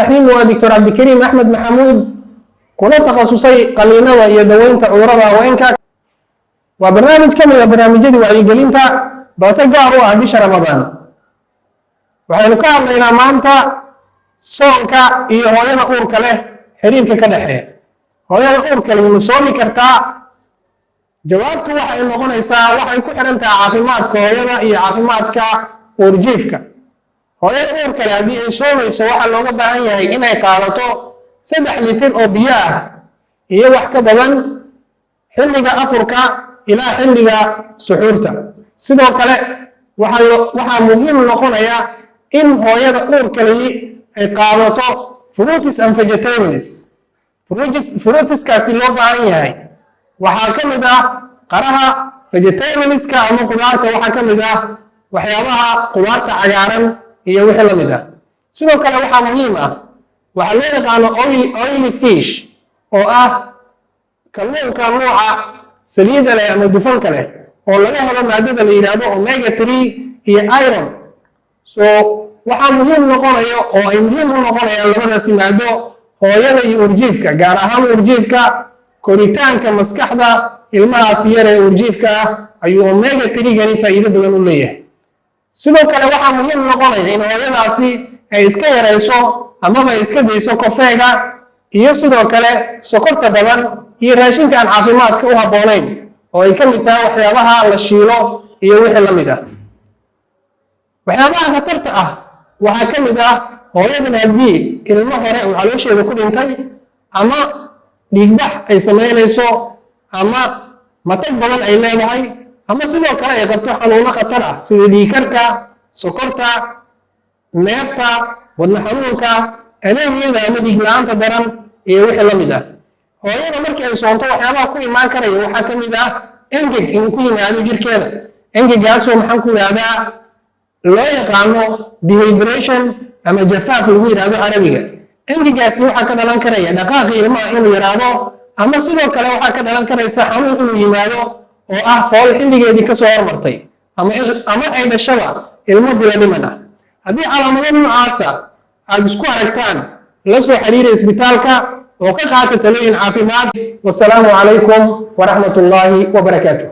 الرحيم ودكتور عبد الكريم أحمد محمود كنا تخصصي قلينا ويدوين تعورضا وينكا وبرنامج كامل برنامج وعي قلينتا بس جاروا بش رمضان وحين كان لنا مانتا صونكا إيه هوينا أورك له حرينك كدحيه هوينا أورك له من صومي كرتا جوابته waxay noqonaysaa waxay ku xiran tahay caafimaadka hooyada iyo caafimaadka uurjiifka hooyada uurka leh haddii ay soomayso waxaa looga baahan yahay inay qaadato 3 litir oo biyo ah iyo wax ka badan xilliga afurka ilaa xilliga suxuurta sidoo kale waxaa muhiim noqonaya in hooyada uurka leh ay qaadato fruits and vegetables fruitskaasi loo baahan yahay waxaa ka mid ah qaraha vegetableska ama qudaarta waxaa ka mid ah waxyaabaha qudaarta cagaaran iyo wixii la mid ah sidoo kale waxaa muhiim ah waxaa loo yaqaano oily fish oo ah kalluunka nooca saliidda leh ama dufanka leh oo laga helo maadada la yidhaahdo omega 3 iyo iron so waxaa muhiim noqonayo oo ay muhiim u noqonayaan labadaasi maado hooyada iyo urjiifka gaar ahaan urjiifka koritaanka maskaxda ilmahaas yar ee urjiifka ah ayuu omega 3 gani faa'iido badan u leeyahay sidoo kale waxaa muhiim noqonaya in hooyadaasi ay iska yarayso amaba ay iska dayso kofeega iyo sidoo kale sokorta badan iyo raashinka aan caafimaadka u habboonayn oo ay ka mid tahay waxyaabaha la shiilo iyo wixii la mid ah waxyaabaha khatarta ah waxaa ka mid ah hooyadan haddii ilmo hore uu caloosheeda ku dhintay ama dhiigbax ay samaynayso ama matag badan ay leedahay ama sidoo kale ay qabto xanuuno khatar ah sida dhiigkarka sokorta neefta wadna xanuunka aneemiyada ama dhiig la-aanta daran iyo wixii la mid ah hooyada markii ay soonto waxyaabaha ku imaan karaya waxaa ka mid ah engeg inuu ku yimaado jirkeeda engegaasoo maxaan ku yidhahdaa loo yaqaano dehydration ama jafaaf lagu yidhahdo carabiga engegaasi waxaa ka dhalan karaya dhaqaaqi ilmaha inuu yaraado ama sidoo kale waxaa ka dhalan karaysa xanuun inuu yimaado oo ah fool xilligeedii kasoo hormartay ama ay dhashaba ilmo bila dhiman ah haddii calaamado noocaasa aad isku aragtaan la soo xiriira isbitaalka oo ka qaata talooyin caafimaad wasalaamu calaykum waraxmatullaahi wabarakaatu